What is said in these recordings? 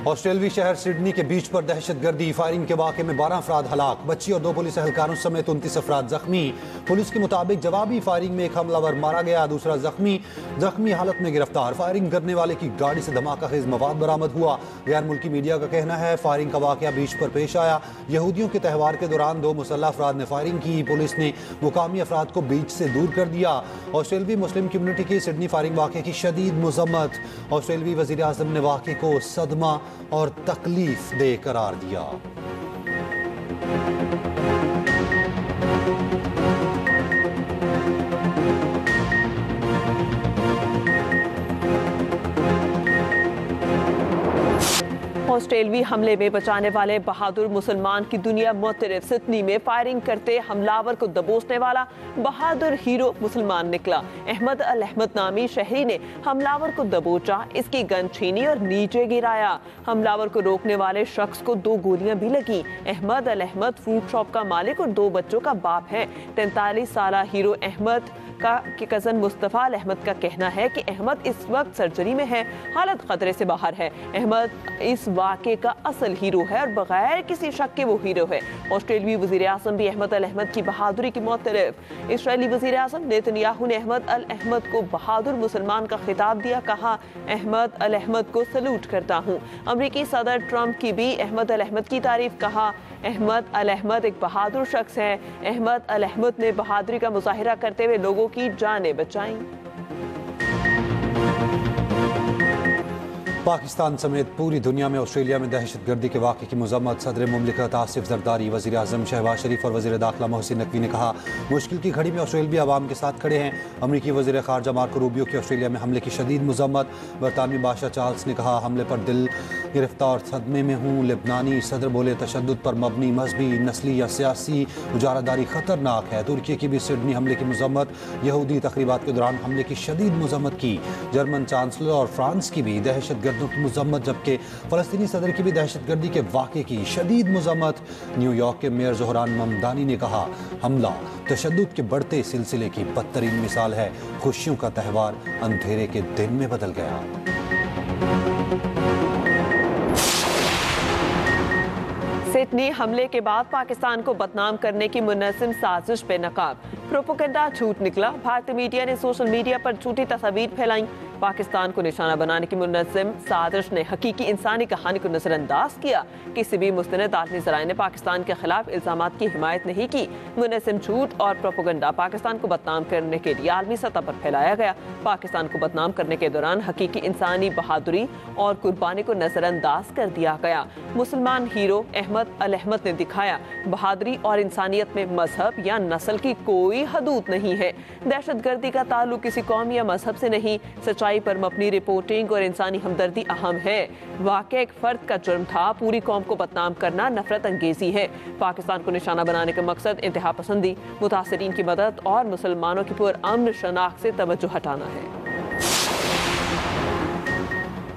ऑस्ट्रेलवी शहर सिडनी के बीच पर दहशतगर्दी फायरिंग के वाक़े में 12 अफराद हलाक, बच्ची और 2 पुलिस एहलकारों समेत 29 अफराद जख्मी। पुलिस के मुताबिक जवाबी फायरिंग में एक हमलावर मारा गया, दूसरा जख्मी हालत में गिरफ्तार। फायरिंग करने वाले की गाड़ी से धमाका खेज मवाद बरामद हुआ। गैर मुल्की मीडिया का कहना है फायरिंग का वाक़या बीच पर पेश आया। यहूदियों के त्यौहार के दौरान 2 मुसल्लह अफराद ने फायरिंग की। पुलिस ने मुकामी अफराद को बीच से दूर कर दिया। ऑस्ट्रेलवी मुस्लिम कम्युनिटी की सिडनी फायरिंग वाक़े की शदीद मजम्मत। ऑस्ट्रेलवी वज़ीर आज़म ने वाक़े को सदमा और तकलीफ दे करार दिया। ऑस्ट्रेलवी हमले में बचाने वाले बहादुर मुसलमान की दुनिया मुतरफ। सिडनी में फायरिंग करते हमलावर को दबोचने वाला बहादुर हीरो मुसलमान निकला। अहमद अल अहमद नामी शहरी ने हमलावर को दबोचा, इसकी गन छीनी और नीचे गिराया। हमलावर को रोकने वाले शख्स को 2 गोलियां भी लगी। अहमद अल अहमद फ्रूट शॉप का मालिक और 2 बच्चों का बाप है। 43 साल हीरो अहमद के कजन मुस्तफा अल अहमद का कहना है कि अहमद इस वक्त सर्जरी में है, हालत खतरे से बाहर है। अहमद इस वाक़े का असल हीरो है और बगैर किसी शक के वो हीरो है। ऑस्ट्रेलवी वज़ीर आज़म भी अहमद अल अहमद की बहादुरी की मुतरफ। इस्राएली वज़ीर आज़म नेतन्याहू ने अहमद अल अहमद को बहादुर मुसलमान का खिताब दिया, कहा अहमद अल अहमद को सलूट करता हूँ। अमरीकी सदर ट्रंप की भी अहमद अल अहमद की तारीफ, कहा अहमद अल अहमद एक बहादुर शख्स है। अहमद अल अहमद ने बहादुरी का मुजाहिरा करते हुए लोगों की जानें बचाई। पाकिस्तान समेत पूरी दुनिया में ऑस्ट्रेलिया में दहशतगर्दी के वाक़े की मज़म्मत। सदर मुमलिकत आसिफ जरदारी, वज़ीर आज़म शहबाज शरीफ और वज़ीर दाखिला मोहसिन नकवी ने कहा मुश्किल की घड़ी में ऑस्ट्रेलिया आवाम के साथ खड़े हैं। अमरीकी वज़ीर ख़ारजा मार्को रूबियो की ऑस्ट्रेलिया में हमले की शदीद मज़म्मत। बरतानवी बादशाह चार्ल्स ने कहा हमले पर दिल गिरफ्तार और सदमे में हूँ। लेबनानी सदर बोले तशद्दुद पर मबनी मजहबी, नस्ली या सियासी उजारादारी ख़तरनाक है। तुर्की की भी सिडनी हमले की मज़म्मत। यहूदी तक़रीबात के दौरान हमले की शदीद मज़म्मत की। जर्मन चांसलर और फ्रांस की भी दहशतगर्दों की मज़म्मत, जबकि फ़लस्तीनी सदर की भी दहशतगर्दी के वाक़े की शदीद मज़म्मत। न्यूयॉर्क के मेयर ज़ोहरान ममदानी ने कहा हमला तशद्दुद के बढ़ते सिलसिले की बदतरीन मिसाल है। खुशियों का त्यौहार अंधेरे के दिन में बदल गया। सिडनी हमले के बाद पाकिस्तान को बदनाम करने की मुनज़्ज़म साजिश पे नकाब। प्रोपेगेंडा झूठ निकला। भारतीय मीडिया ने सोशल मीडिया पर झूठी तस्वीर फैलाई। पाकिस्तान को निशाना बनाने की मुनज़्ज़म साजिश ने हकीकी इंसानी कहानी को नज़रअंदाज किया। किसी भी मुस्तनद आलमी ज़राए ने पाकिस्तान के खिलाफ इल्ज़ामात की हिमायत नहीं की। मुनज़्ज़म झूठ और प्रोपेगेंडा पाकिस्तान को बदनाम करने के लिए आलमी सतह पर फैलाया गया। पाकिस्तान को बदनाम करने के दौरान हकीकी इंसानी बहादुरी और कुर्बानी को नज़रअंदाज कर दिया गया। मुसलमान हीरो अहमद अल अहमद ने दिखाया बहादुरी और इंसानियत में मजहब या नस्ल की कोई हदूद नहीं है। दहशतगर्दी का ताल्लुक किसी कौम या मजहब से नहीं। सच्चाई पर मबनी रिपोर्टिंग और इंसानी हमदर्दी अहम है। वाक़या एक फर्द का जुर्म था, पूरी कौम को बदनाम करना नफरत अंगेजी है। पाकिस्तान को निशाना बनाने का मकसद इंतहा पसंदी, मुतासरीन की मदद और मुसलमानों की पुरअमन शनाख्त से तवज्जो हटाना है।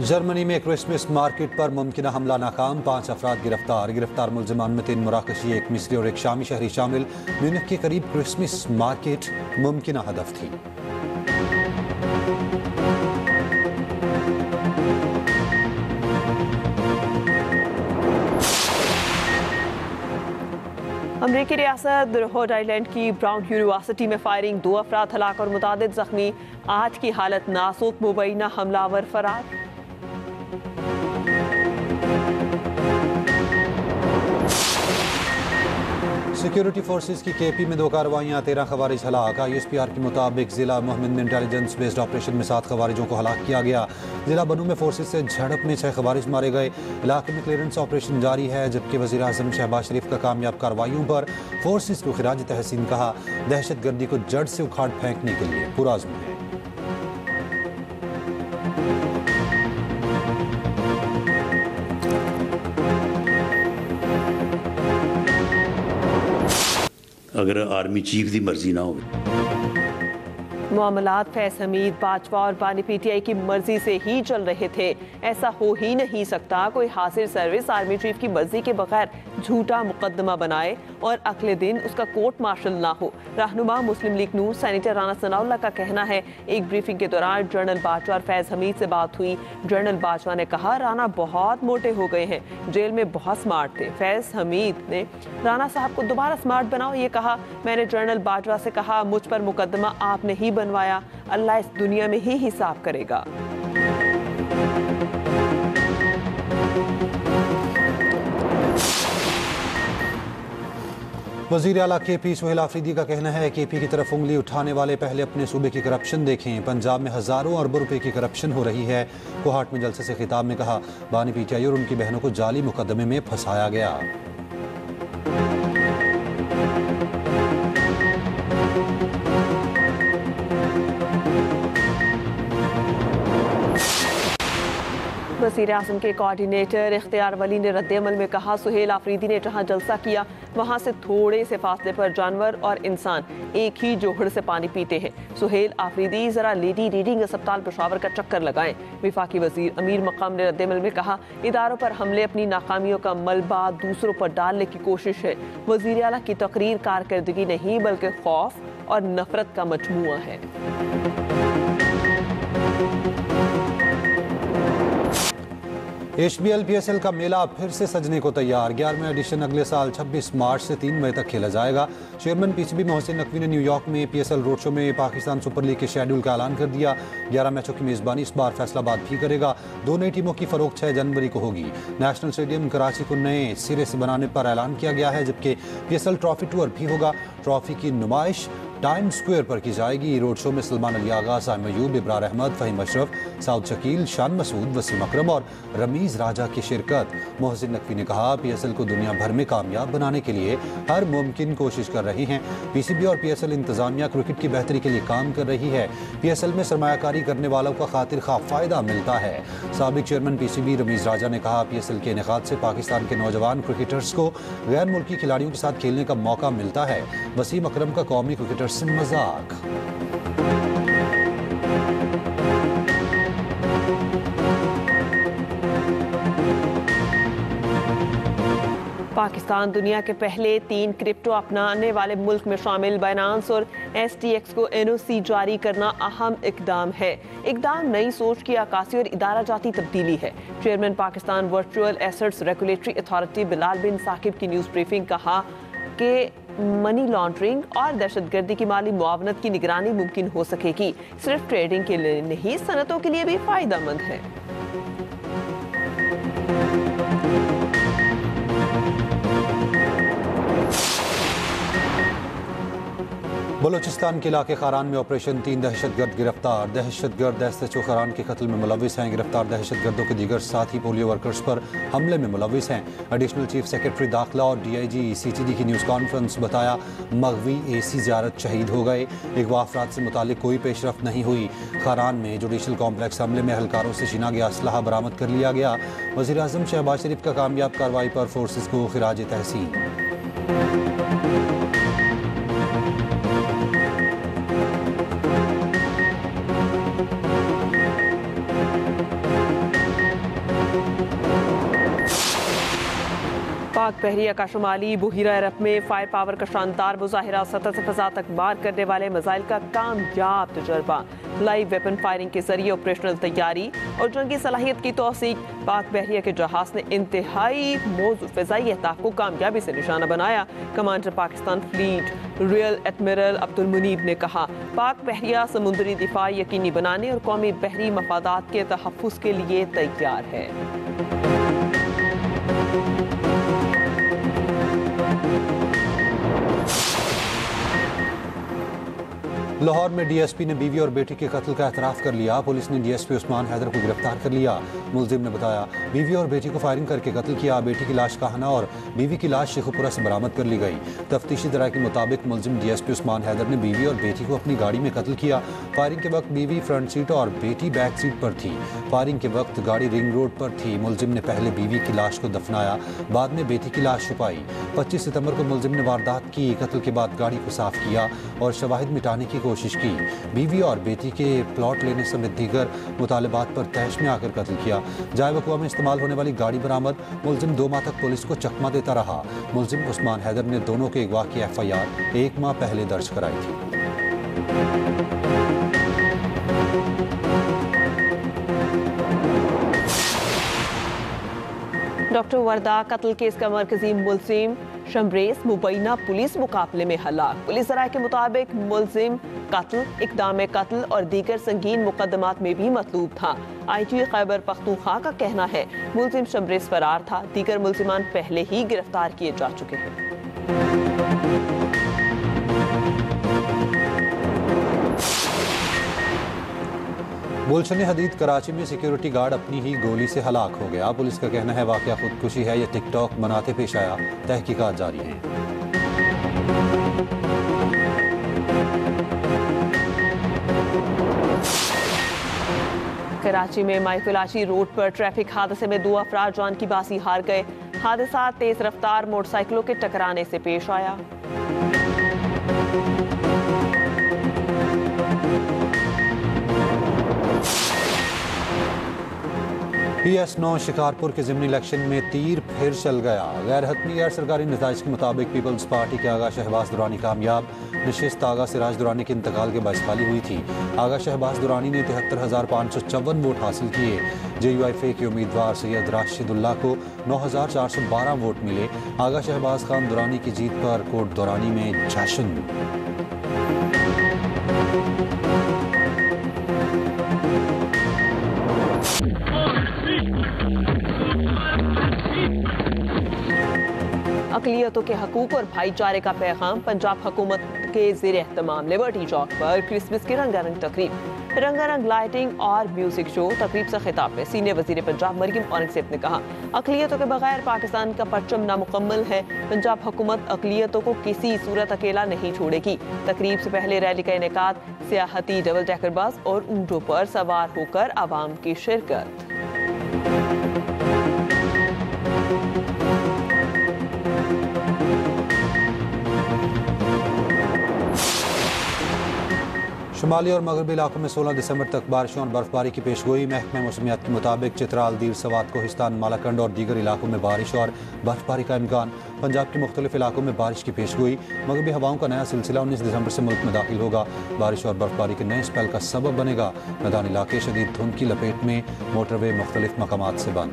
जर्मनी में क्रिसमस मार्केट पर मुमकिन हमला नाकाम, 5 अफराद गिरफ्तार मुलजिमान में 3 मुराकशी, 1 मिस्री और 1 शामी शहरी शामिल। म्यूनिख के करीब क्रिसमस मार्केट मुमकिन हदफ थी। अमरीकी रियासत रोड आइलैंड की ब्राउन यूनिवर्सिटी में फायरिंग, 2 अफराद हलाक और मुतादिद जख्मी। 8 की हालत नाजुक, मुबैना हमलावर फरार। सिक्योरिटी फोर्सेस की केपी में 2 कार्रवाइयाँ, 13 खवारिज हलाक। ISPR के मुताबिक जिला मोहम्मद में इंटेलिजेंस बेस्ड ऑपरेशन में 7 खवारिजों को हलाक किया गया। जिला बनू में फोर्सेस से झड़प में 6 खवारिज मारे गए। इलाके में क्लियरेंस ऑपरेशन जारी है, जबकि वज़ीर आज़म शहबाज शरीफ का कामयाब कार्रवाइयों पर फोर्सेस को खिराज तहसीन कहा। दहशतगर्दी को जड़ से उखाड़ फेंकने के लिए पुरअज़्म है। अगर आर्मी चीफ की मर्जी ना हो। मामलात फैज हमीद, बाजवा और बानी पीटीआई की मर्जी से ही चल रहे थे। ऐसा हो ही नहीं सकता कोई हासिल सर्विस आर्मी चीफ की मर्जी के बगैर झूठा मुकदमा बनाए और अगले दिन उसका कोर्ट मार्शल ना हो। रहनुमा मुस्लिम लीग नून सेनेटर राना सनाउल्लाह का कहना है, एक ब्रीफिंग के दौरान जनरल बाजवा और फैज हमीद से बात हुई। जनरल बाजवा ने कहा, राना बहुत मोटे हो गए हैं, जेल में बहुत स्मार्ट थे। फैज हमीद ने राना साहब को दोबारा स्मार्ट बनाओ ये कहा। मैंने जनरल बाजवा से कहा, मुझ पर मुकदमा आपने ही बनवाया, अल्लाह इस दुनिया में ही हिसाब करेगा। वज़ीर आला KP सुहेल आफरीदी का कहना है, KP की तरफ उंगली उठाने वाले पहले अपने सूबे की करप्शन देखें। पंजाब में हज़ारों अरबों रुपए की करप्शन हो रही है। कोहाट में जलसे से खिताब में कहा, बानी पीटीआई और उनकी बहनों को जाली मुकदमे में फंसाया गया। वज़ीर आज़म के कोऑर्डिनेटर इख्तियार वली ने रद्द-ए-अमल में कहा, सुहेल आफरीदी ने जहां जलसा किया वहां से थोड़े से फासले पर जानवर और इंसान एक ही जोहड़ से पानी पीते हैं। सुहेल आफरीदी जरा लेडी रीडिंग अस्पताल पेशावर का चक्कर लगाएं। विफाकी वजीर अमीर मकाम ने रद्द-ए-अमल में कहा, इदारों पर हमले अपनी नाकामियों का मलबा दूसरों पर डालने की कोशिश है। वज़ीर आला की तकरीर कारकर्दगी नहीं बल्कि खौफ और नफरत का मजमुआ है। HBL PSL का मेला फिर से सजने को तैयार। 11वां एडिशन अगले साल 26 मार्च से 3 मई तक खेला जाएगा। चेयरमैन PCB मोहसिन नकवी ने न्यूयॉर्क में PSL रोड शो में पाकिस्तान सुपर लीग के शेड्यूल का ऐलान कर दिया। 11 मैचों की मेज़बानी इस बार फैसलाबाद भी करेगा। 2 नई टीमों की फरोख्त 6 जनवरी को होगी। नेशनल स्टेडियम कराची को नए सिरे से बनाने पर ऐलान किया गया है, जबकि PSL ट्रॉफी टूर भी होगा। ट्रॉफी की नुमाइश टाइम स्क्वायर पर की जाएगी। रोड शो में सलमान अली आगा, साइम अयूब, इब्रार अहमद, फहीम अशरफ, साउद शकील, शान मसूद, वसीम अकरम और रमीज राजा की शिरकत। मोहसिन नकवी ने कहा, PSL को दुनिया भर में कामयाब बनाने के लिए हर मुमकिन कोशिश कर रही हैं। PCB और PSL इंतजामिया क्रिकेट की बेहतरी के लिए काम कर रही है। PSL में सरमायाकारी करने वालों का खातिर खा फायदा मिलता है। साबिक चेयरमैन PCB रमीज राजा ने कहा, PSL के इनेकाद से पाकिस्तान के नौजवान क्रिकेटर्स को गैर मुल्की खिलाड़ियों के साथ खेलने का मौका मिलता है। वसीम अकरम का कौमी क्रिकेटर से मजाक। पाकिस्तान दुनिया के पहले 3 क्रिप्टो अपनाने वाले मुल्क में शामिल। बाइनांस और STX को NOC जारी करना अहम इकदाम है। इकदाम नई सोच की अक्कासी और इदारा जाती तब्दीली है। Chairman Pakistan virtual assets regulatory authority Bilal bin Saqib की न्यूज़ ब्रीफिंग कहा कि मनी लॉन्ड्रिंग और दहशतगर्दी की माली मुआवनत की निगरानी मुमकिन हो सकेगी। सिर्फ ट्रेडिंग के लिए नहीं, सनतों के लिए भी फायदेमंद है। बलोचिस्तान के इलाके खारान में ऑपरेशन 3 दहशतगर्द गिरफ्तार। दहशतगर्द SHO खारान के कत्ल में मुलविस हैं। गिरफ्तार दहशतगर्दों के दीगर साथी पोलियो वर्कर्स पर हमले में मुलविस हैं। एडिशनल चीफ सेक्रेटरी दाखिला और DIG CTD की न्यूज़ कॉन्फ्रेंस बताया, मगवी AC ज़ियारत शहीद हो गए। अगवा अफराद से मुतालिक कोई पेशरफ नहीं हुई। खारान में जुडिशल कॉम्प्लेक्स हमले में एहलकारों से छिना गया असलहा बरामद कर लिया गया। वज़ीर आज़म शहबाज शरीफ का कामयाब कार्रवाई पर फोर्सेस को खिराज तहसीन। पाक बहरिया का शुमाली बुहिरा अरब में फायर पावर का शानदार मुजाहिरा। सतह से फजा तक मार करने वाले मिसाइल का कामयाब तजर्बा। लाइव वेपन फायरिंग के जरिए ऑपरेशनल तैयारी और जंगी सलाहियत की तौसीक। पाक बहरिया के जहाज ने इंतहाई मौजूद फ़िज़ाई अहदाफ को कामयाबी से निशाना बनाया। Commander Pakistan fleet real admiral Abdul Munib ने कहा, पाक बहरिया समुद्री दिफा यकीनी बनाने और कौमी बहरी मफादात के तहफ़्फ़ुज़ के लिए तैयार है। लाहौर में DSP ने बीवी और बेटी के कत्ल का एतराफ़ कर लिया। पुलिस ने DSP उस्मान हैदर को गिरफ्तार कर लिया। मुलजिम ने बताया, बीवी और बेटी को फायरिंग करके कत्ल किया। बेटी की लाश काहना और बीवी की लाश शेखुपुरा से बरामद कर ली गई। तफ्तीशी दराए के मुताबिक मुलजिम DSP उस्मान हैदर ने बीवी और बेटी को अपनी गाड़ी में कत्ल किया। फायरिंग के वक्त बीवी फ्रंट सीट और बेटी बैक सीट पर थी। फायरिंग के वक्त गाड़ी रिंग रोड पर थी। मुलजिम ने पहले बीवी की लाश को दफनाया, बाद में बेटी की लाश छुपाई। 25 सितंबर को मुलजिम ने वारदात की। कत्ल के बाद गाड़ी को साफ किया और शवाहिद मिटाने की कोशिश कोशिश की। बीवी और बेटी के प्लॉट लेने समेत दीगर मुतालबात पर तहश में आकर कत्ल किया। जाए वक़्वा में इस्तेमाल होने वाली गाड़ी बरामद। मुलजिम 2 माह तक पुलिस को चकमा देता रहा। मुलजिम उस्मान हैदर ने दोनों के अगवा की FIR 1 माह पहले दर्ज कराई थी। डॉक्टर वर्दा कत्ल केस का मरकजी मुलजिम शमरेज मुबैना पुलिस मुकाबले में हलाक। पुलिस जराये के मुताबिक मुलजिम कत्ल, इक़दाम कत्ल और दीगर संगीन मुकदमात में भी मतलूब था। IG खैबर पख्तूनख्वा का कहना है मुलजिम शमरेज फरार था। दीगर मुलजिमान पहले ही गिरफ्तार किए जा चुके हैं। गुलशन हदीद कराची में सिक्योरिटी गार्ड अपनी ही गोली से हलाक हो गया। पुलिस का कहना है वाकया खुदकुशी है या टिकटॉक बनाते पेश आया। तहकीकात जारी है। कराची में माइकुलाची रोड पर ट्रैफिक हादसे में 2 अफराद जान की बाजी हार गए। हादसा तेज रफ्तार मोटरसाइकिलों के टकराने से पेश आया। PS9 शिकारपुर के ज़िमनी इलेक्शन में तीर फिर चल गया। गैर हतमी गैर सरकारी नताइज के मुताबिक पीपल्स पार्टी के आगा शहबाज दुरानी कामयाब। नशिस्त आगा सिराज दुरानी के इंतकाल के बाद खाली हुई थी। आगा शहबाज दुरानी ने 73,554 वोट हासिल किए। JUIF के उम्मीदवार सैयद राशिदुल्ला को 9,412 वोट मिले। आगा शहबाज खान दुरानी की जीत पर कोट दुरानी में जश्न। अक़लियतों के हकूक़ और भाईचारे का पैगाम। पंजाब हुकूमत के ज़ेर एहतमाम लिबर्टी चौक पर क्रिसमस की रंगारंग तकरीब, रंगारंग लाइटिंग और म्यूजिक शो। तकरीब से खिताब में सीनियर वज़ीर पंजाब मरियम औरंगज़ेब ने कहा अक़लियतों के बगैर पाकिस्तान का परचम नामुकम्मल है। पंजाब हुकूमत अक़लियतों को किसी सूरत अकेला नहीं छोड़ेगी। तकरीब से पहले रैली का इनेकाद, सियाहती डबल डेकर बस और ऊँटों पर सवार होकर आवाम की शिरकत। शुमाली और मगरबी इलाकों में 16 दिसंबर तक बारिशों और बर्फबारी की पेशगोई। महकमा मौसमियात के मुताबिक चित्राल, दीर, सवात, कोहिस्तान, मालाकंड और दीगर इलाकों में बारिश और बर्फबारी का इम्कान। पंजाब के मुख्तलिफ इलाकों में बारिश की पेशगोई। मगरबी हवाओं का नया सिलसिला 19 दिसंबर से मुल्क में दाखिल होगा। बारिश और बर्फबारी के नए स्पेल का सबब बनेगा। मैदानी इलाके शदीद धुंध की लपेट में, मोटरवे मुख्तलिफ मकामात से बंद।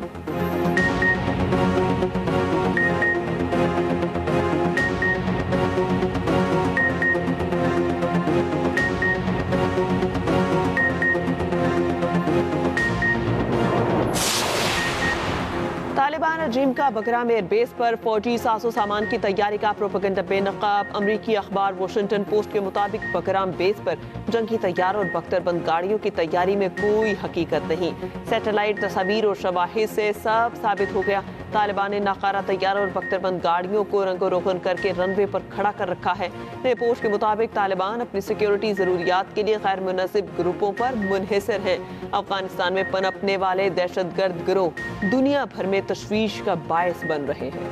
तालिबान रजीम का बकराम एयरबेस पर फौजी साजो सामान की तैयारी का प्रोपेगेंडा बेनकाब। अमरीकी अखबार वॉशिंगटन पोस्ट के मुताबिक बकराम बेस पर जंगी तैयार और बख्तरबंद गाड़ियों की तैयारी में कोई हकीकत नहीं। सैटेलाइट तस्वीर और शवाहिद से सब साबित हो गया। तालिबान ने नाकारा तैयार और बख्तरबंद गाड़ियों को रंगो रोगन करके रनवे पर खड़ा कर रखा है। रिपोर्ट के मुताबिक तालिबान अपनी सिक्योरिटी जरूरियात के लिए गैर मुनासिब ग्रुपों पर मुनहसर है। अफगानिस्तान में पनपने वाले दहशतगर्द गिरोह दुनिया भर में तशवीश का बायस बन रहे हैं।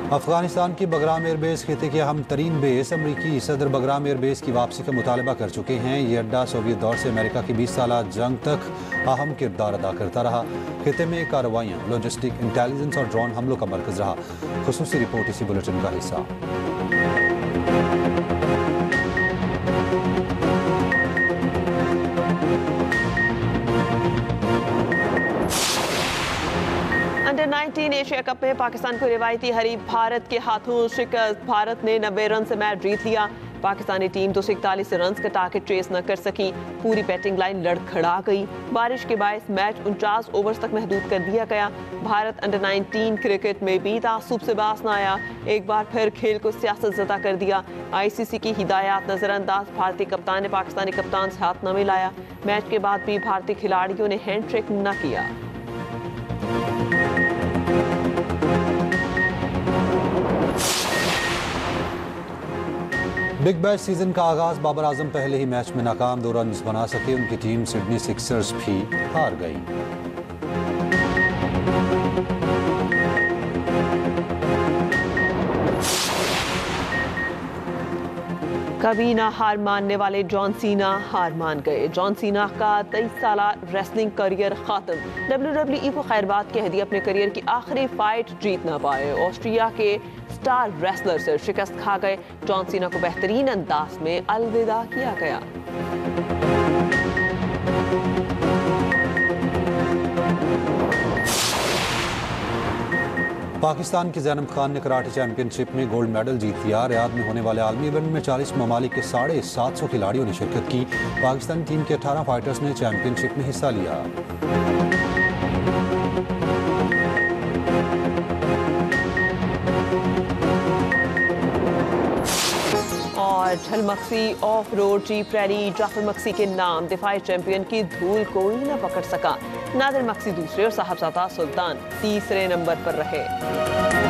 अफगानिस्तान की बगराम एयरबेस खिते के अहम तरीन बेस। अमरीकी सदर बगराम एयरबेस की वापसी का मुतालबा कर चुके हैं। ये अड्डा सोवियत दौर से अमेरिका की 20 साल जंग तक अहम किरदार अदा करता रहा। खिते में कार्रवाइयाँ, लॉजिस्टिक, इंटेलिजेंस और ड्रोन हमलों का मरकज रहा। खुसूसी रिपोर्ट इसी बुलेटिन का हिस्सा। अंडर 19 एशिया कप में पाकिस्तान को रिवायती हरीफ भारत के हाथों शिकस्त। भारत ने 90 रन से मैच जीत लिया। पाकिस्तानी टीम 241 रन का टारगेट चेस न कर सकी। पूरी बैटिंग लाइन लड़खड़ा गई। बारिश के बायस मैच 49 ओवर्स तक महदूद कर दिया गया। भारत अंडर 19 क्रिकेट में भी तासुब से बाज न आया। एक बार फिर खेल को सियासत ज़दा कर दिया। ICC की हिदायत नजरअंदाज। भारतीय कप्तान ने पाकिस्तानी कप्तान से हाथ न मिलाया। मैच के बाद भी भारतीय खिलाड़ियों ने हैंडशेक न किया। बिग बैश सीजन का आगाज। बाबर आजम पहले ही मैच में नाकाम, 2 रन बना सके। उनकी टीम सिडनी सिक्सर्स भी हार गई। कभी ना हार मानने वाले जॉन सीना हार मान गए। जॉन सीना का 23 साला रेसलिंग करियर खत्म। WWE को खैरबाद कह दी, अपने करियर की आखिरी फाइट जीत ना पाए। ऑस्ट्रिया के स्टार रेसलर से शिकस्त खा गए। जॉन सीना को बेहतरीन अंदाज में अलविदा किया गया। पाकिस्तान की ज़ैनब खान ने कराटे चैंपियनशिप में गोल्ड मेडल जीत लिया। रियाद में होने वाले आलमी इवेंट में 40 ममालिक के 750 खिलाड़ियों ने शिरकत की। पाकिस्तानी टीम के 18 फाइटर्स ने चैंपियनशिप में हिस्सा लिया। और Jhal Magsi off road jeep rally, Jafar Magsi के नाम दिफाई चैंपियन की धूल कोई न पकड़ सका। नादिर मक्सी दूसरे और साहबजादा सुल्तान तीसरे नंबर पर रहे।